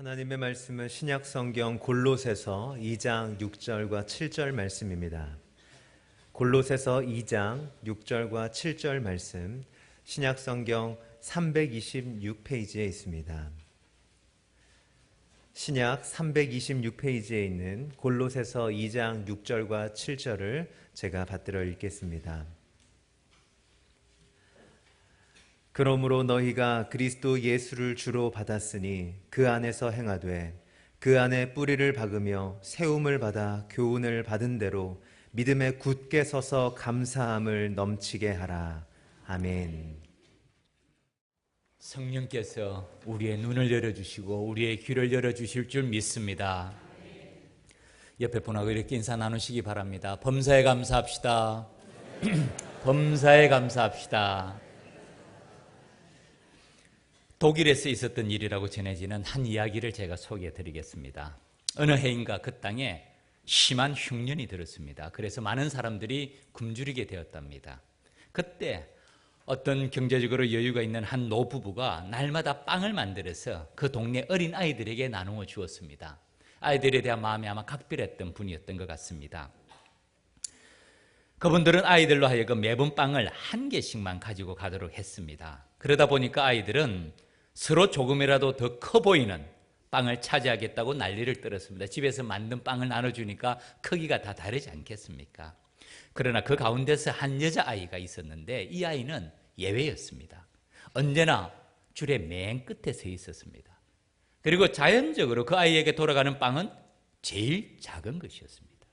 하나님의 말씀은 신약 성경 골로새서 2장 6절과 7절 말씀입니다. 골로새서 2장 6절과 7절 말씀, 신약 성경 326페이지에 있습니다. 신약 326페이지에 있는 골로새서 2장 6절과 7절을 제가 받들어 읽겠습니다. 그러므로 너희가 그리스도 예수를 주로 받았으니 그 안에서 행하되 그 안에 뿌리를 박으며 세움을 받아 교훈을 받은 대로 믿음에 굳게 서서 감사함을 넘치게 하라. 아멘. 성령께서 우리의 눈을 열어주시고 우리의 귀를 열어주실 줄 믿습니다. 옆에 분하고 이렇게 인사 나누시기 바랍니다. 범사에 감사합시다. 범사에 감사합시다. 독일에서 있었던 일이라고 전해지는 한 이야기를 제가 소개해 드리겠습니다. 어느 해인가 그 땅에 심한 흉년이 들었습니다. 그래서 많은 사람들이 굶주리게 되었답니다. 그때 어떤 경제적으로 여유가 있는 한 노부부가 날마다 빵을 만들어서 그 동네 어린 아이들에게 나누어 주었습니다. 아이들에 대한 마음이 아마 각별했던 분이었던 것 같습니다. 그분들은 아이들로 하여금 매번 빵을 한 개씩만 가지고 가도록 했습니다. 그러다 보니까 아이들은 서로 조금이라도 더 커 보이는 빵을 차지하겠다고 난리를 떨었습니다. 집에서 만든 빵을 나눠주니까 크기가 다 다르지 않겠습니까? 그러나 그 가운데서 한 여자아이가 있었는데 이 아이는 예외였습니다. 언제나 줄의 맨 끝에 서 있었습니다. 그리고 자연적으로 그 아이에게 돌아가는 빵은 제일 작은 것이었습니다.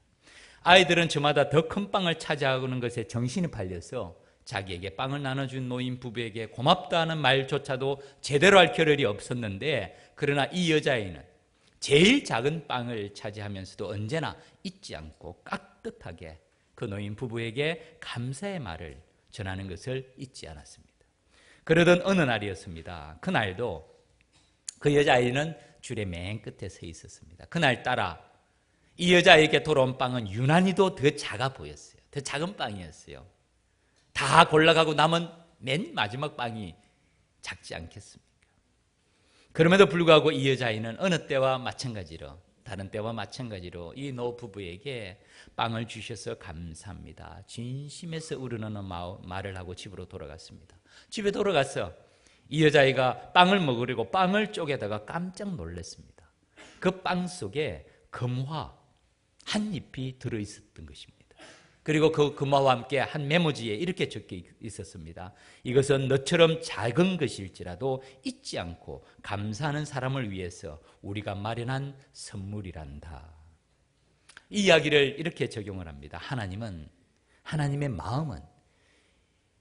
아이들은 저마다 더 큰 빵을 차지하는 것에 정신이 팔려서 자기에게 빵을 나눠준 노인 부부에게 고맙다는 말조차도 제대로 할 겨를이 없었는데, 그러나 이 여자아이는 제일 작은 빵을 차지하면서도 언제나 잊지 않고 깍듯하게 그 노인 부부에게 감사의 말을 전하는 것을 잊지 않았습니다. 그러던 어느 날이었습니다. 그날도 그 여자아이는 줄의 맨 끝에 서 있었습니다. 그날따라 이 여자에게 돌아온 빵은 유난히도 더 작아 보였어요. 더 작은 빵이었어요. 다 골라가고 남은 맨 마지막 빵이 작지 않겠습니까? 그럼에도 불구하고 이 여자아이는 어느 때와 마찬가지로, 다른 때와 마찬가지로 이 노부부에게 빵을 주셔서 감사합니다, 진심에서 우러나는 말을 하고 집으로 돌아갔습니다. 집에 돌아가서 이 여자아이가 빵을 먹으려고 빵을 쪼개다가 깜짝 놀랐습니다. 그 빵 속에 금화 한 잎이 들어있었던 것입니다. 그리고 그 금화와 함께 한 메모지에 이렇게 적혀 있었습니다. 이것은 너처럼 작은 것일지라도 잊지 않고 감사하는 사람을 위해서 우리가 마련한 선물이란다. 이 이야기를 이렇게 적용을 합니다. 하나님의 마음은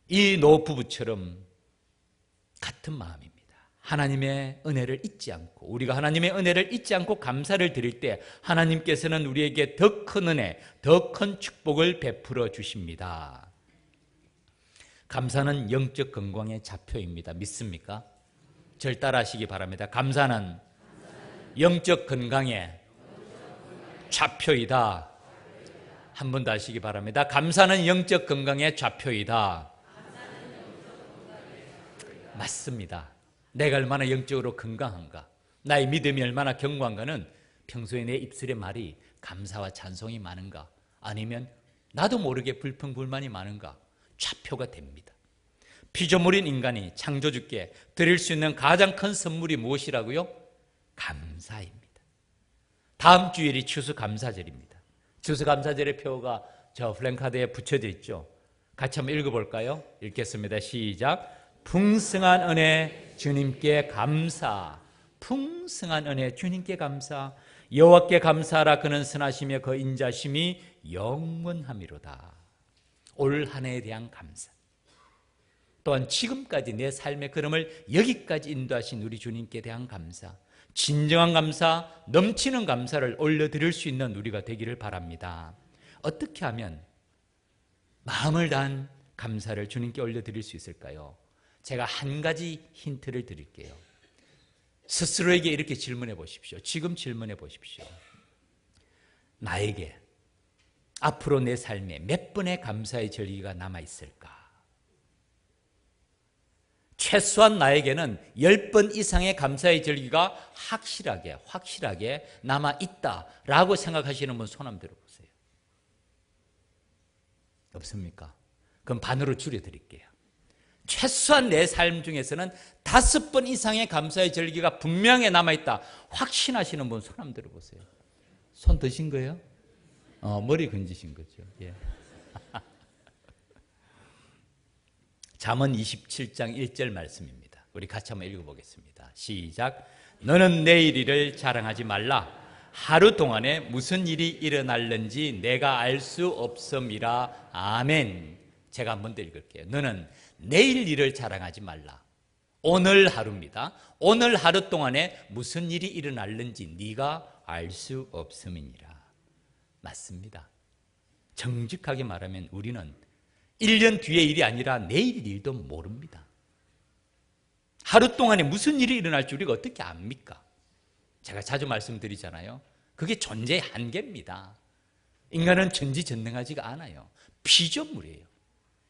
이 노부부처럼 같은 마음입니다. 하나님의 은혜를 잊지 않고, 우리가 하나님의 은혜를 잊지 않고 감사를 드릴 때 하나님께서는 우리에게 더 큰 은혜, 더 큰 축복을 베풀어 주십니다. 감사는 영적 건강의 좌표입니다. 믿습니까? 절 따라 하시기 바랍니다. 감사는 영적 건강의 좌표이다. 한 번 더 하시기 바랍니다. 감사는 영적 건강의 좌표이다. 맞습니다. 내가 얼마나 영적으로 건강한가, 나의 믿음이 얼마나 견고한가는 평소에 내 입술의 말이 감사와 찬송이 많은가, 아니면 나도 모르게 불평불만이 많은가 좌표가 됩니다. 피조물인 인간이 창조주께 드릴 수 있는 가장 큰 선물이 무엇이라고요? 감사입니다. 다음 주일이 추수감사절입니다. 추수감사절의 표가 저 플랜카드에 붙여져 있죠. 같이 한번 읽어볼까요? 읽겠습니다. 시작. 풍성한 은혜 주님께 감사. 풍성한 은혜 주님께 감사. 여호와께 감사하라. 그는 선하시며 그 인자심이 영원함이로다. 올 한 해에 대한 감사, 또한 지금까지 내 삶의 걸음을 여기까지 인도하신 우리 주님께 대한 감사, 진정한 감사, 넘치는 감사를 올려드릴 수 있는 우리가 되기를 바랍니다. 어떻게 하면 마음을 다한 감사를 주님께 올려드릴 수 있을까요? 제가 한 가지 힌트를 드릴게요. 스스로에게 이렇게 질문해 보십시오. 지금 질문해 보십시오. 나에게 앞으로 내 삶에 몇 번의 감사의 절기가 남아 있을까? 최소한 나에게는 10번 이상의 감사의 절기가 확실하게 남아있다라고 생각하시는 분 손 한번 들어보세요. 없습니까? 그럼 반으로 줄여드릴게요. 최소한 내 삶 중에서는 5번 이상의 감사의 절기가 분명히 남아있다 확신하시는 분 손 한번 들어보세요. 손 드신 거예요? 머리 건지신 거죠. 예. 잠언 27장 1절 말씀입니다. 우리 같이 한번 읽어보겠습니다. 시작. 너는 내일 일을 자랑하지 말라. 하루 동안에 무슨 일이 일어날는지 내가 알 수 없음이라. 아멘. 제가 한 번 더 읽을게요. 너는 내일 일을 자랑하지 말라. 오늘 하루입니다. 오늘 하루 동안에 무슨 일이 일어날는지 네가 알 수 없음이니라. 맞습니다. 정직하게 말하면 우리는 1년 뒤의 일이 아니라 내일 일도 모릅니다. 하루 동안에 무슨 일이 일어날지 우리가 어떻게 압니까? 제가 자주 말씀드리잖아요. 그게 존재의 한계입니다. 인간은 전지전능하지가 않아요. 피조물이에요.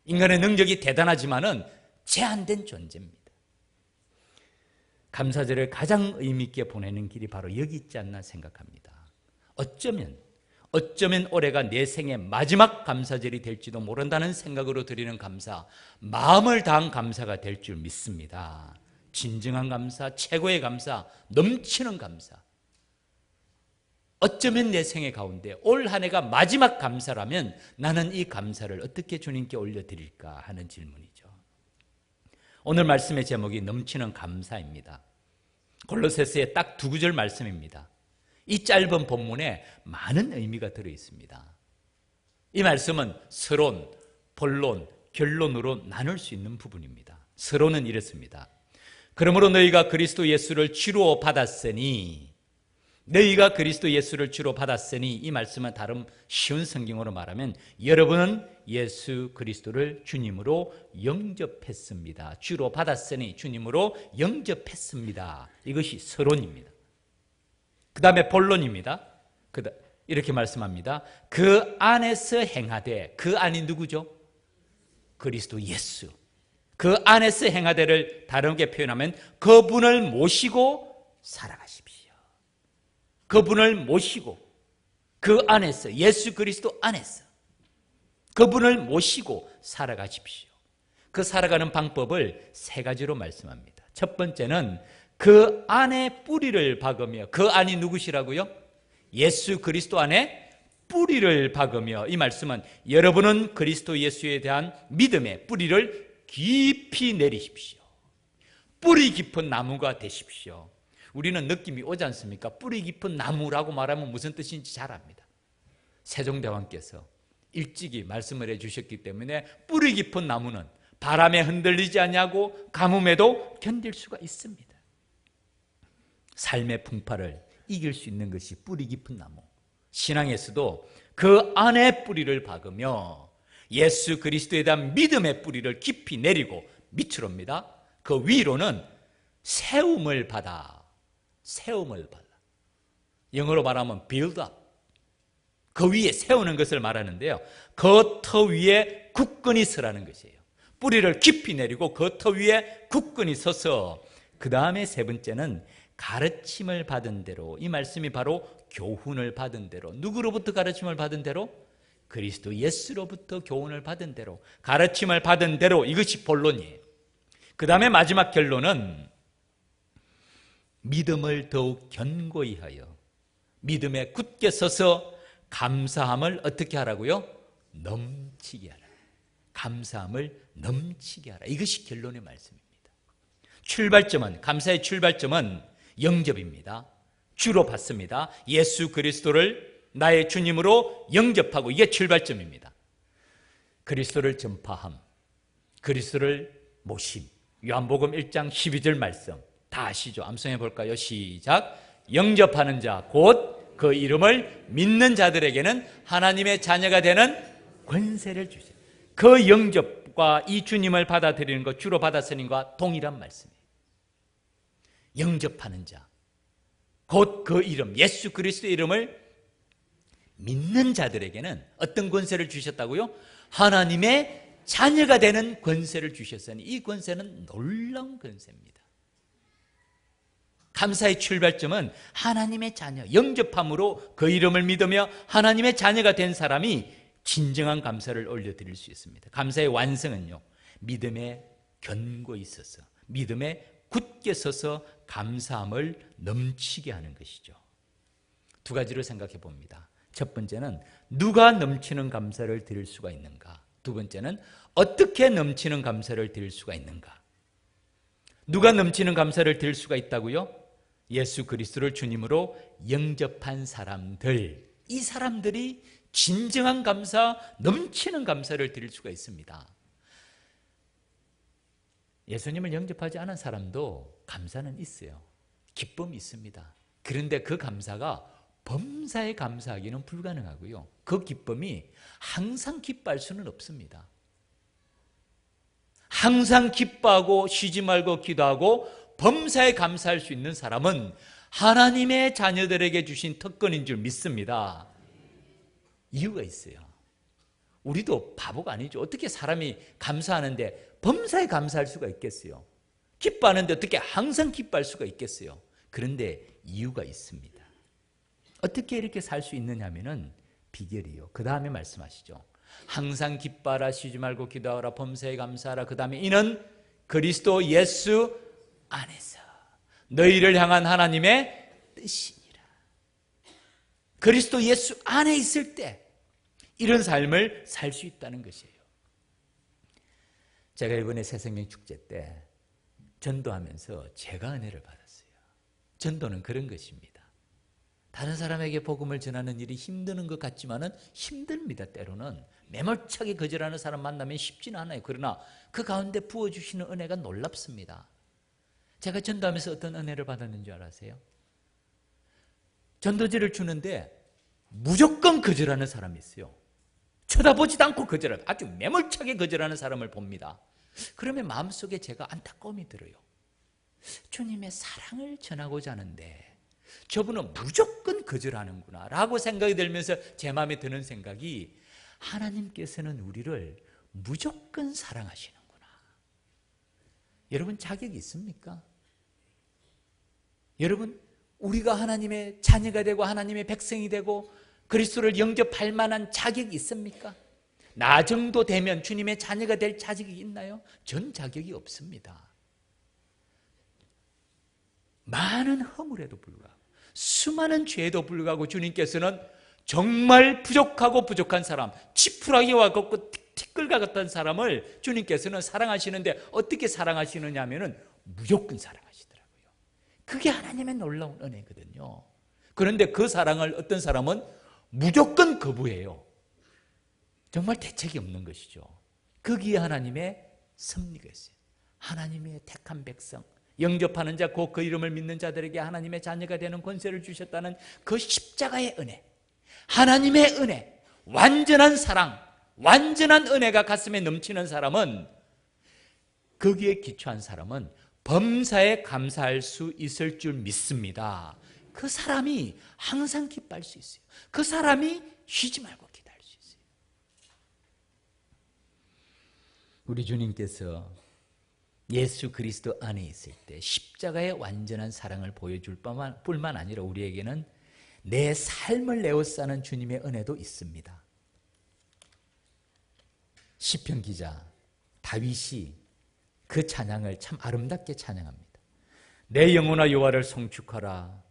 인간의 능력이 대단하지만은 제한된 존재입니다. 감사절을 가장 의미 있게 보내는 길이 바로 여기 있지 않나 생각합니다. 어쩌면 올해가 내 생의 마지막 감사절이 될지도 모른다는 생각으로 드리는 감사, 마음을 다한 감사가 될 줄 믿습니다. 진정한 감사, 최고의 감사, 넘치는 감사. 어쩌면 내 생애 가운데 올 한 해가 마지막 감사라면 나는 이 감사를 어떻게 주님께 올려드릴까 하는 질문이죠. 오늘 말씀의 제목이 넘치는 감사입니다. 골로새서의 딱 2구절 말씀입니다. 이 짧은 본문에 많은 의미가 들어있습니다. 이 말씀은 서론, 본론, 결론으로 나눌 수 있는 부분입니다. 서론은 이렇습니다. 그러므로 너희가 그리스도 예수를 주로 받았으니 이 말씀은 다른 쉬운 성경으로 말하면 여러분은 예수 그리스도를 주님으로 영접했습니다. 주로 받았으니 주님으로 영접했습니다. 이것이 서론입니다. 그 다음에 본론입니다. 이렇게 말씀합니다. 그 안에서 행하되, 그 안이 누구죠? 그리스도 예수. 그 안에서 행하되를 다르게 표현하면 그분을 모시고 살아가십시오. 그분을 모시고 그 안에서, 예수 그리스도 안에서 그분을 모시고 살아가십시오. 그 살아가는 방법을 3가지로 말씀합니다. 첫 번째는 그 안에 뿌리를 박으며, 그 안이 누구시라고요? 예수 그리스도 안에 뿌리를 박으며, 이 말씀은 여러분은 그리스도 예수에 대한 믿음의 뿌리를 깊이 내리십시오. 뿌리 깊은 나무가 되십시오. 우리는 느낌이 오지 않습니까? 뿌리 깊은 나무라고 말하면 무슨 뜻인지 잘 압니다. 세종대왕께서 일찍이 말씀을 해주셨기 때문에 뿌리 깊은 나무는 바람에 흔들리지 아니하고 가뭄에도 견딜 수가 있습니다. 삶의 풍파를 이길 수 있는 것이 뿌리 깊은 나무. 신앙에서도 그 안에 뿌리를 박으며 예수 그리스도에 대한 믿음의 뿌리를 깊이 내리고 밑으로입니다. 그 위로는 세움을 받아. 영어로 말하면 build up. 그 위에 세우는 것을 말하는데요. 그 터 위에 굳건히 서라는 것이에요. 뿌리를 깊이 내리고 그 터 위에 굳건히 서서, 그 다음에 3번째는 가르침을 받은 대로, 이 말씀이 바로 교훈을 받은 대로. 누구로부터 가르침을 받은 대로? 그리스도 예수로부터 교훈을 받은 대로, 가르침을 받은 대로. 이것이 본론이에요. 그 다음에 마지막 결론은 믿음을 더욱 견고히 하여 믿음에 굳게 서서 감사함을 어떻게 하라고요? 넘치게 하라. 감사함을 넘치게 하라. 이것이 결론의 말씀입니다. 출발점은, 감사의 출발점은 영접입니다. 주로 받습니다. 예수 그리스도를 나의 주님으로 영접하고, 이게 출발점입니다. 그리스도를 전파함, 그리스도를 모심. 요한복음 1장 12절 말씀 다 아시죠? 암송해 볼까요? 시작. 영접하는 자, 곧 그 이름을 믿는 자들에게는 하나님의 자녀가 되는 권세를 주시오. 그 영접과 이 주님을 받아들이는 것, 주로 받았으니과 동일한 말씀이에요. 영접하는 자, 곧 그 이름, 예수 그리스도의 이름을 믿는 자들에게는 어떤 권세를 주셨다고요? 하나님의 자녀가 되는 권세를 주셨으니 이 권세는 놀라운 권세입니다. 감사의 출발점은 하나님의 자녀, 영접함으로 그 이름을 믿으며 하나님의 자녀가 된 사람이 진정한 감사를 올려드릴 수 있습니다. 감사의 완성은요, 믿음에 견고히 있어서, 믿음에 굳게 서서 감사함을 넘치게 하는 것이죠. 두 가지로 생각해 봅니다. 첫 번째는 누가 넘치는 감사를 드릴 수가 있는가? 두 번째는 어떻게 넘치는 감사를 드릴 수가 있는가? 누가 넘치는 감사를 드릴 수가 있다고요? 예수 그리스도를 주님으로 영접한 사람들, 이 사람들이 진정한 감사, 넘치는 감사를 드릴 수가 있습니다. 예수님을 영접하지 않은 사람도 감사는 있어요. 기쁨이 있습니다. 그런데 그 감사가 범사에 감사하기는 불가능하고요. 그 기쁨이 항상 기뻐할 수는 없습니다. 항상 기뻐하고 쉬지 말고 기도하고 범사에 감사할 수 있는 사람은 하나님의 자녀들에게 주신 특권인 줄 믿습니다. 이유가 있어요. 우리도 바보가 아니죠. 어떻게 사람이 감사하는데 범사에 감사할 수가 있겠어요? 기뻐하는데 어떻게 항상 기뻐할 수가 있겠어요? 그런데 이유가 있습니다. 어떻게 이렇게 살 수 있느냐면은 비결이요. 그 다음에 말씀하시죠. 항상 기뻐하라, 쉬지 말고 기도하라, 범사에 감사하라. 그 다음에 이는 그리스도 예수 안에서 너희를 향한 하나님의 뜻이니라. 그리스도 예수 안에 있을 때 이런 삶을 살 수 있다는 것이에요. 제가 이번에 새생명 축제 때 전도하면서 제가 은혜를 받았어요. 전도는 그런 것입니다. 다른 사람에게 복음을 전하는 일이 힘드는 것 같지만은 힘듭니다. 때로는 매몰차게 거절하는 사람 만나면 쉽지는 않아요. 그러나 그 가운데 부어주시는 은혜가 놀랍습니다. 제가 전도하면서 어떤 은혜를 받았는 줄 아세요? 전도지를 주는데 무조건 거절하는 사람이 있어요. 쳐다보지도 않고 거절하는, 아주 매몰차게 거절하는 사람을 봅니다. 그러면 마음속에 제가 안타까움이 들어요. 주님의 사랑을 전하고자 하는데 저분은 무조건 거절하는구나 라고 생각이 들면서 제 마음에 드는 생각이, 하나님께서는 우리를 무조건 사랑하시는구나. 여러분 자격이 있습니까? 여러분, 우리가 하나님의 자녀가 되고 하나님의 백성이 되고 그리스도를 영접할 만한 자격이 있습니까? 나 정도 되면 주님의 자녀가 될 자격이 있나요? 전 자격이 없습니다. 많은 허물에도 불구하고, 수많은 죄에도 불구하고 주님께서는 정말 부족하고 부족한 사람, 지푸라기와 같고 티끌과 같은 사람을 주님께서는 사랑하시는데 어떻게 사랑하시느냐 하면은 무조건 사랑하시더라고요. 그게 하나님의 놀라운 은혜거든요. 그런데 그 사랑을 어떤 사람은 무조건 거부해요. 정말 대책이 없는 것이죠. 거기에 하나님의 섭리가 있어요. 하나님의 택한 백성, 영접하는 자, 곧 그 이름을 믿는 자들에게 하나님의 자녀가 되는 권세를 주셨다는 그 십자가의 은혜, 하나님의 은혜, 완전한 사랑, 완전한 은혜가 가슴에 넘치는 사람은, 거기에 기초한 사람은 범사에 감사할 수 있을 줄 믿습니다. 그 사람이 항상 기뻐할 수 있어요. 그 사람이 쉬지 말고 기도할 수 있어요. 우리 주님께서 예수 그리스도 안에 있을 때 십자가의 완전한 사랑을 보여줄 뿐만 아니라 우리에게는 내 삶을 내어싸는 주님의 은혜도 있습니다. 시편 기자 다윗이 그 찬양을 참 아름답게 찬양합니다. 내 영혼아 여호와를 송축하라.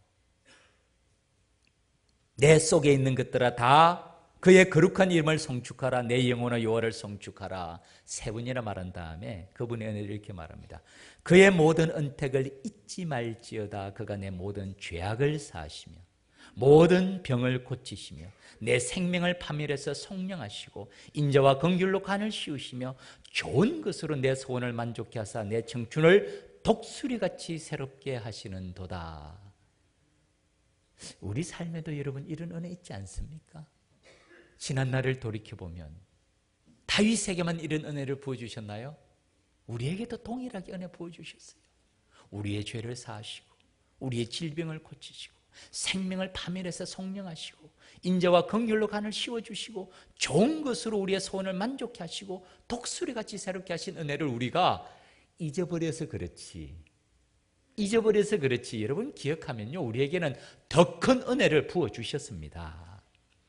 내 속에 있는 것들아 다 그의 거룩한 이름을 송축하라. 내 영혼아 여호와를 송축하라. 세 번이나 말한 다음에 그분의 은혜를 이렇게 말합니다. 그의 모든 은택을 잊지 말지어다. 그가 내 모든 죄악을 사하시며 모든 병을 고치시며 내 생명을 파멸해서 성령하시고 인자와 긍휼로 간을 씌우시며 좋은 것으로 내 소원을 만족케 하사 내 청춘을 독수리같이 새롭게 하시는도다. 우리 삶에도 여러분 이런 은혜 있지 않습니까? 지난 날을 돌이켜보면 다윗에게만 이런 은혜를 부어주셨나요? 우리에게도 동일하게 은혜 부어주셨어요. 우리의 죄를 사하시고 우리의 질병을 고치시고 생명을 파멸해서 성령하시고 인자와 긍휼로 간을 씌워주시고 좋은 것으로 우리의 소원을 만족케 하시고 독수리같이 새롭게 하신 은혜를 우리가 잊어버려서 그렇지 여러분 기억하면요 우리에게는 더 큰 은혜를 부어주셨습니다.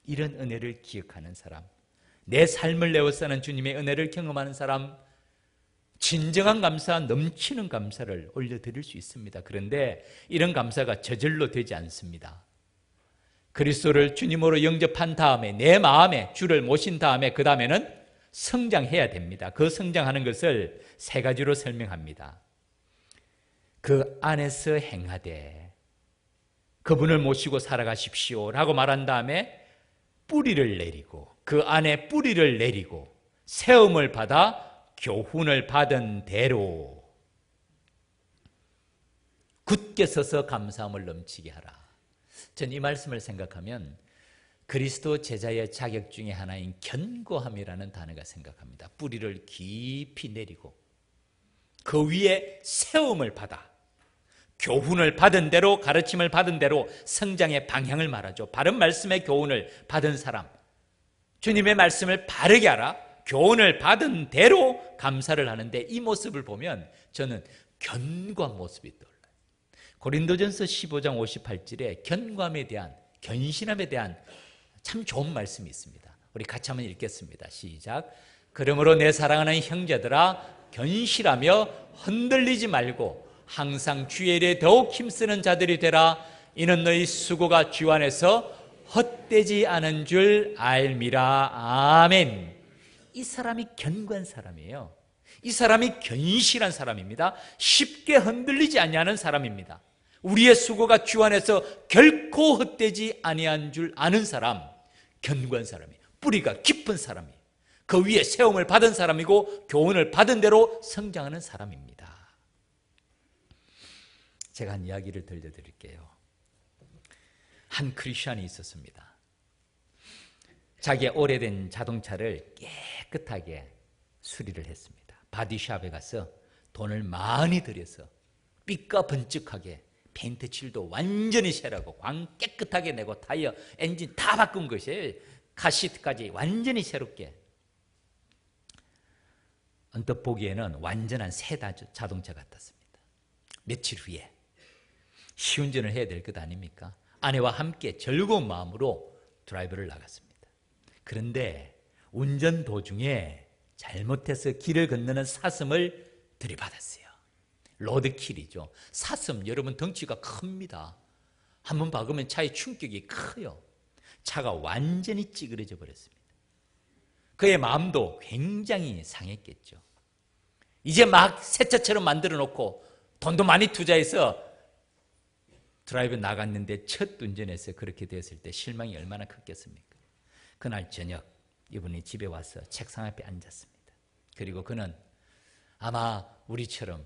이런 은혜를 기억하는 사람, 내 삶을 내어사는 주님의 은혜를 경험하는 사람, 진정한 감사, 넘치는 감사를 올려드릴 수 있습니다. 그런데 이런 감사가 저절로 되지 않습니다. 그리스도를 주님으로 영접한 다음에 내 마음에 주를 모신 다음에 그 다음에는 성장해야 됩니다. 그 성장하는 것을 세 가지로 설명합니다. 그 안에서 행하되 그분을 모시고 살아가십시오 라고 말한 다음에 뿌리를 내리고 그 안에 뿌리를 내리고 세움을 받아 교훈을 받은 대로 굳게 서서 감사함을 넘치게 하라. 전 이 말씀을 생각하면 그리스도 제자의 자격 중에 하나인 견고함이라는 단어가 생각합니다. 뿌리를 깊이 내리고 그 위에 세움을 받아 교훈을 받은 대로, 가르침을 받은 대로 성장의 방향을 말하죠. 바른 말씀의 교훈을 받은 사람, 주님의 말씀을 바르게 하라, 교훈을 받은 대로 감사를 하는데 이 모습을 보면 저는 견고한 모습이 떠올라요. 고린도전서 15장 58절에 견고함에 대한, 견신함에 대한 참 좋은 말씀이 있습니다. 우리 같이 한번 읽겠습니다. 시작. 그러므로 내 사랑하는 형제들아 견실하며 흔들리지 말고 항상 주의 일에 더욱 힘쓰는 자들이 되라. 이는 너희 수고가 주 안에서 헛되지 않은 줄 알미라. 아멘. 이 사람이 견고한 사람이에요. 이 사람이 견실한 사람입니다. 쉽게 흔들리지 아니하는 사람입니다. 우리의 수고가 주 안에서 결코 헛되지 아니한 줄 아는 사람, 견고한 사람이에요. 뿌리가 깊은 사람이에요. 그 위에 세움을 받은 사람이고 교훈을 받은 대로 성장하는 사람입니다. 제가 한 이야기를 들려드릴게요. 한 크리스천이 있었습니다. 자기의 오래된 자동차를 깨끗하게 수리를 했습니다. 바디샵에 가서 돈을 많이 들여서 삐까번쩍하게 페인트 칠도 완전히 새라고 광 깨끗하게 내고 타이어, 엔진 다 바꾼 것이에요. 카시트까지 완전히 새롭게. 언뜻 보기에는 완전한 새 자동차 같았습니다. 며칠 후에 시운전을 해야 될 것 아닙니까? 아내와 함께 즐거운 마음으로 드라이브를 나갔습니다. 그런데 운전 도중에 잘못해서 길을 건너는 사슴을 들이받았어요. 로드킬이죠. 사슴, 여러분 덩치가 큽니다. 한번 박으면 차의 충격이 커요. 차가 완전히 찌그러져 버렸습니다. 그의 마음도 굉장히 상했겠죠. 이제 막 새 차처럼 만들어 놓고 돈도 많이 투자해서 드라이브 나갔는데 첫 운전에서 그렇게 됐을 때 실망이 얼마나 컸겠습니까? 그날 저녁 이분이 집에 와서 책상 앞에 앉았습니다. 그리고 그는 아마 우리처럼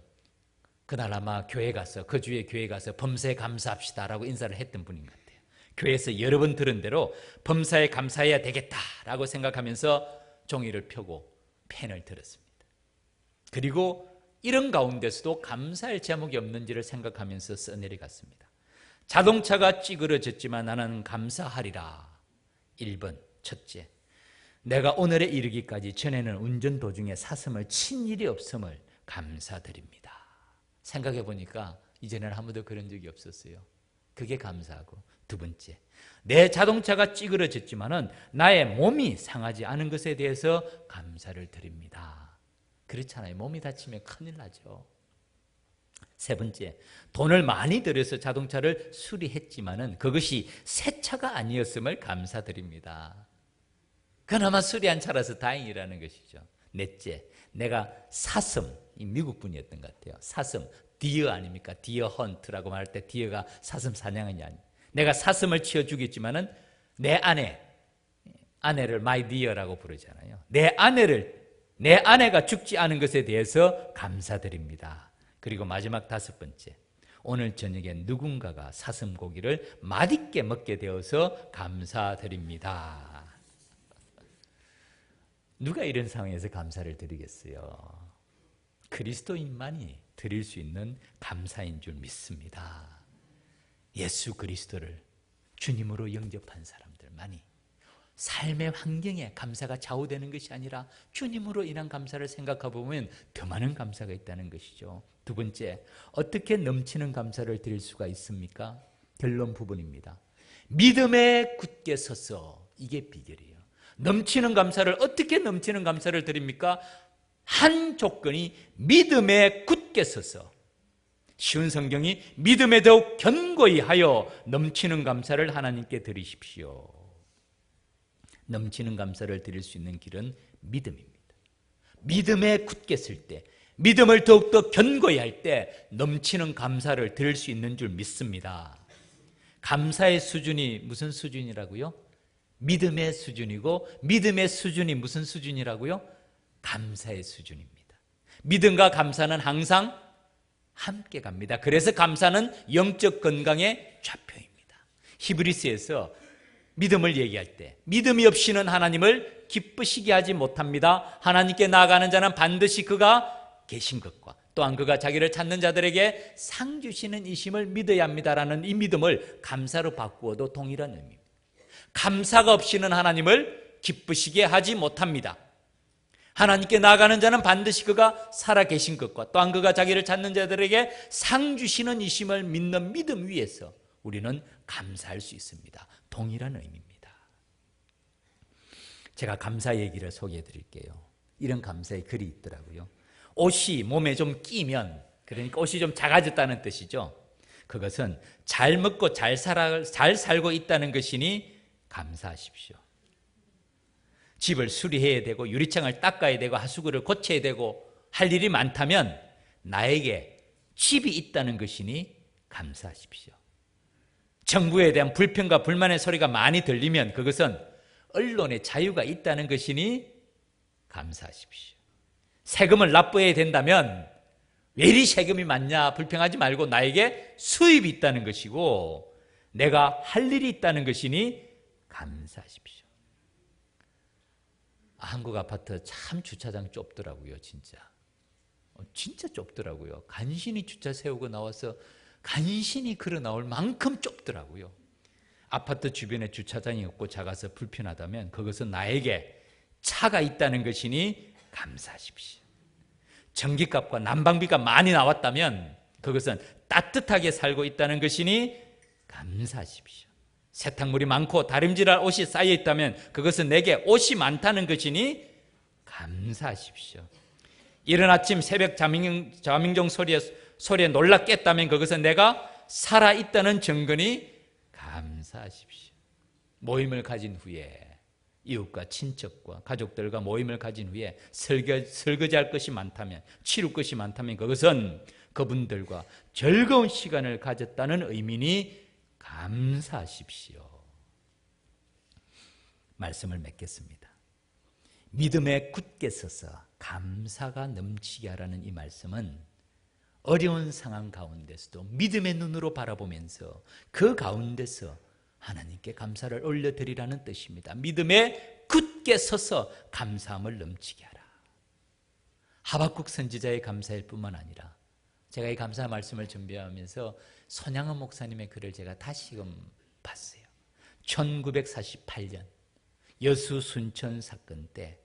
그날 아마 교회 가서 그 주에 교회 가서 범사에 감사합시다라고 인사를 했던 분인 것 같아요. 교회에서 여러 번 들은 대로 범사에 감사해야 되겠다라고 생각하면서 종이를 펴고 펜을 들었습니다. 그리고 이런 가운데서도 감사할 제목이 없는지를 생각하면서 써내려갔습니다. 자동차가 찌그러졌지만 나는 감사하리라. 1번 첫째, 내가 오늘에 이르기까지 전에는 운전 도중에 사슴을 친 일이 없음을 감사드립니다. 생각해 보니까 이전에는 한 번도 그런 적이 없었어요. 그게 감사하고, 두 번째, 내 자동차가 찌그러졌지만은 나의 몸이 상하지 않은 것에 대해서 감사를 드립니다. 그렇잖아요. 몸이 다치면 큰일 나죠. 세 번째, 돈을 많이 들여서 자동차를 수리했지만은 그것이 새 차가 아니었음을 감사드립니다. 그나마 수리한 차라서 다행이라는 것이죠. 넷째, 내가 사슴, 이 미국 분이었던 것 같아요. 사슴, 디어 아닙니까? 디어 헌트라고 말할 때 디어가 사슴 사냥하냐 아니. 내가 사슴을 치어 죽였지만은 내 아내를 my dear라고 부르잖아요. 내 아내가 죽지 않은 것에 대해서 감사드립니다. 그리고 마지막 다섯 번째, 오늘 저녁에 누군가가 사슴 고기를 맛있게 먹게 되어서 감사드립니다. 누가 이런 상황에서 감사를 드리겠어요? 그리스도인만이 드릴 수 있는 감사인 줄 믿습니다. 예수 그리스도를 주님으로 영접한 사람들만이 삶의 환경에 감사가 좌우되는 것이 아니라 주님으로 인한 감사를 생각해 보면 더 많은 감사가 있다는 것이죠. 두 번째, 어떻게 넘치는 감사를 드릴 수가 있습니까? 결론 부분입니다. 믿음에 굳게 서서, 이게 비결이에요. 넘치는 감사를, 어떻게 넘치는 감사를 드립니까? 한 조건이 믿음에 굳게 서서, 쉬운 성경이 믿음에 더욱 견고히 하여 넘치는 감사를 하나님께 드리십시오. 넘치는 감사를 드릴 수 있는 길은 믿음입니다. 믿음에 굳게 설 때, 믿음을 더욱더 견고히 할 때 넘치는 감사를 드릴 수 있는 줄 믿습니다. 감사의 수준이 무슨 수준이라고요? 믿음의 수준이고, 믿음의 수준이 무슨 수준이라고요? 감사의 수준입니다. 믿음과 감사는 항상 함께 갑니다. 그래서 감사는 영적 건강의 좌표입니다. 히브리서에서 믿음을 얘기할 때, 믿음이 없이는 하나님을 기쁘시게 하지 못합니다. 하나님께 나아가는 자는 반드시 그가 계신 것과 또한 그가 자기를 찾는 자들에게 상 주시는 이심을 믿어야 합니다라는 이 믿음을 감사로 바꾸어도 동일한 의미입니다. 감사가 없이는 하나님을 기쁘시게 하지 못합니다. 하나님께 나아가는 자는 반드시 그가 살아계신 것과 또한 그가 자기를 찾는 자들에게 상 주시는 이심을 믿는 믿음 위에서 우리는 감사할 수 있습니다. 동일한 의미입니다. 제가 감사 얘기를 소개해 드릴게요. 이런 감사의 글이 있더라고요. 옷이 몸에 좀 끼면, 그러니까 옷이 좀 작아졌다는 뜻이죠. 그것은 잘 먹고 잘 살고 있다는 것이니 감사하십시오. 집을 수리해야 되고 유리창을 닦아야 되고 하수구를 고쳐야 되고 할 일이 많다면 나에게 집이 있다는 것이니 감사하십시오. 정부에 대한 불평과 불만의 소리가 많이 들리면 그것은 언론의 자유가 있다는 것이니 감사하십시오. 세금을 납부해야 된다면 왜 이리 세금이 많냐 불평하지 말고 나에게 수입이 있다는 것이고 내가 할 일이 있다는 것이니 감사하십시오. 한국 아파트 참 주차장 좁더라고요. 진짜 좁더라고요. 간신히 주차 세우고 나와서 간신히 걸어 나올 만큼 좁더라고요. 아파트 주변에 주차장이 없고 작아서 불편하다면 그것은 나에게 차가 있다는 것이니 감사하십시오. 전기값과 난방비가 많이 나왔다면 그것은 따뜻하게 살고 있다는 것이니 감사하십시오. 세탁물이 많고 다림질할 옷이 쌓여 있다면 그것은 내게 옷이 많다는 것이니 감사하십시오. 이른 아침 새벽 자민종 소리에 놀라 깼다면 그것은 내가 살아있다는 증거니 감사하십시오. 모임을 가진 후에 이웃과 친척과 가족들과 모임을 가진 후에 설거지할 것이 많다면, 치울 것이 많다면 그것은 그분들과 즐거운 시간을 가졌다는 의미니 감사하십시오. 말씀을 맺겠습니다. 믿음에 굳게 서서 감사가 넘치게 하라는 이 말씀은 어려운 상황 가운데서도 믿음의 눈으로 바라보면서 그 가운데서 하나님께 감사를 올려드리라는 뜻입니다. 믿음에 굳게 서서 감사함을 넘치게 하라. 하박국 선지자의 감사일 뿐만 아니라 제가 이 감사 말씀을 준비하면서 손양원 목사님의 글을 제가 다시금 봤어요. 1948년 여수 순천 사건 때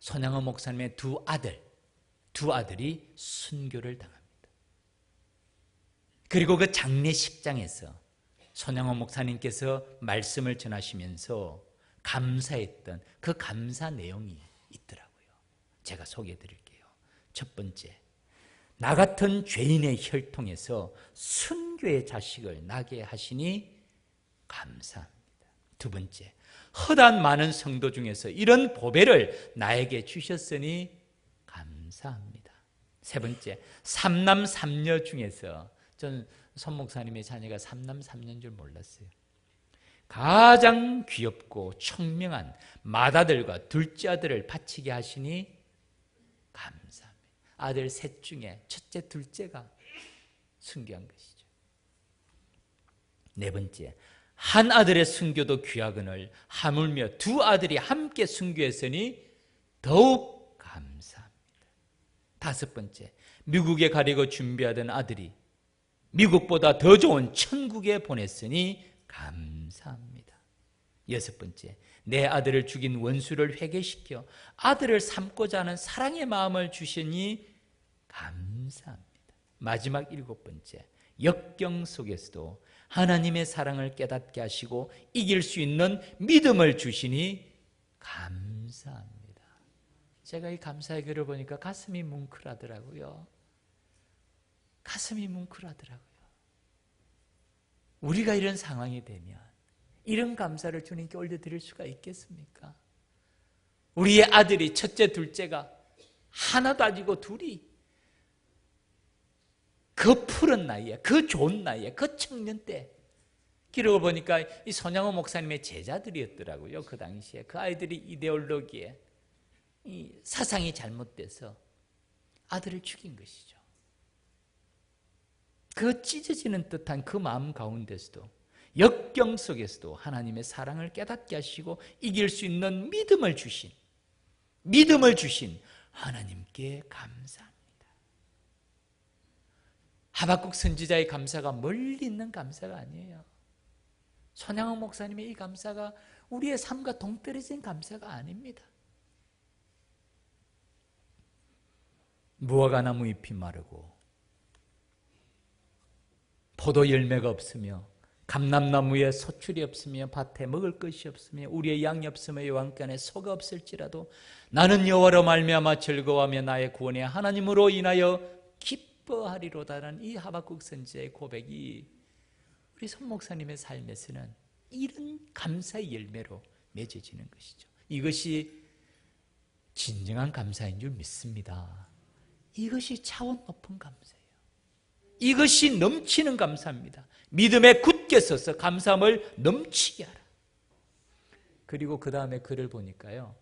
손양원 목사님의 두 아들이 순교를 당합니다. 그리고 그 장례식장에서 손양원 목사님께서 말씀을 전하시면서 감사했던 그 감사 내용이 있더라고요. 제가 소개해 드릴게요. 첫 번째, 나 같은 죄인의 혈통에서 순교의 자식을 나게 하시니 감사합니다. 두 번째, 허다한 많은 성도 중에서 이런 보배를 나에게 주셨으니 감사합니다. 세 번째, 삼남 삼녀 중에서 전 손 목사님의 자녀가 삼남 삼녀인 줄 몰랐어요. 가장 귀엽고 총명한 맏아들과 둘째 아들을 바치게 하시니 감사합니다. 아들 셋 중에 첫째, 둘째가 순교한 것이죠. 네 번째, 한 아들의 순교도 귀하거늘 하물며 두 아들이 함께 순교했으니 더욱 감사합니다. 다섯 번째, 미국에 가려고 준비하던 아들이 미국보다 더 좋은 천국에 보냈으니 감사합니다. 6번째, 내 아들을 죽인 원수를 회개시켜 아들을 삼고자 하는 사랑의 마음을 주시니 감사합니다. 마지막 7번째, 역경 속에서도 하나님의 사랑을 깨닫게 하시고 이길 수 있는 믿음을 주시니 감사합니다. 제가 이 감사의 글을 보니까 가슴이 뭉클하더라고요. 가슴이 뭉클하더라고요. 우리가 이런 상황이 되면 이런 감사를 주님께 올려드릴 수가 있겠습니까? 우리의 아들이 첫째, 둘째가 하나도 아니고 둘이 그 푸른 나이에, 그 좋은 나이에, 그 청년 때 기록을 보니까 이 손양호 목사님의 제자들이었더라고요. 그 당시에 그 아이들이 이데올로기에 이 사상이 잘못돼서 아들을 죽인 것이죠. 그 찢어지는 듯한 그 마음 가운데서도 역경 속에서도 하나님의 사랑을 깨닫게 하시고 이길 수 있는 믿음을 주신 하나님께 감사합니다. 하박국 선지자의 감사가 멀리 있는 감사가 아니에요. 손양호 목사님의 이 감사가 우리의 삶과 동떨어진 감사가 아닙니다. 무화과나무 잎이 마르고 포도 열매가 없으며 감람나무에 소출이 없으며 밭에 먹을 것이 없으며 우리의 양이 없으며 여호와께 소가 없을지라도 나는 여호와로 말미암아 즐거워하며 나의 구원의 하나님으로 인하여 기뻐하리로다라는 이 하박국 선지자의 고백이 우리 손 목사님의 삶에서는 이런 감사의 열매로 맺어지는 것이죠. 이것이 진정한 감사인 줄 믿습니다. 이것이 차원 높은 감사예요. 이것이 넘치는 감사입니다. 믿음에 굳게 서서 감사함을 넘치게 하라. 그리고 그 다음에 글을 보니까요,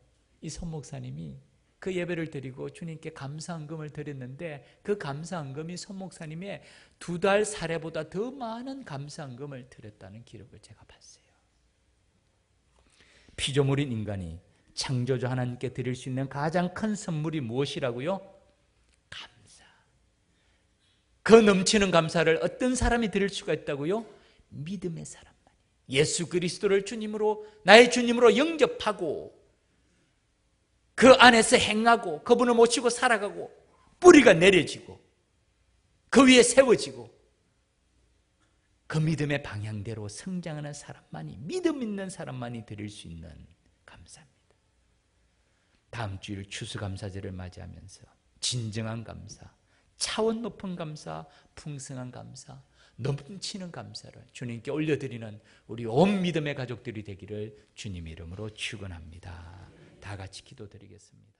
이 손 목사님이 그 예배를 드리고 주님께 감사헌금을 드렸는데 그 감사헌금이 손 목사님의 2달 사례보다 더 많은 감사헌금을 드렸다는 기록을 제가 봤어요. 피조물인 인간이 창조주 하나님께 드릴 수 있는 가장 큰 선물이 무엇이라고요? 감사. 그 넘치는 감사를 어떤 사람이 드릴 수가 있다고요? 믿음의 사람만. 예수 그리스도를 주님으로, 나의 주님으로 영접하고 그 안에서 행하고 그분을 모시고 살아가고 뿌리가 내려지고 그 위에 세워지고 그 믿음의 방향대로 성장하는 사람만이, 믿음 있는 사람만이 드릴 수 있는 감사입니다. 다음 주일 추수감사절을 맞이하면서 진정한 감사, 차원 높은 감사, 풍성한 감사, 넘치는 감사를 주님께 올려드리는 우리 온 믿음의 가족들이 되기를 주님의 이름으로 축원합니다. 다 같이 기도드리겠습니다.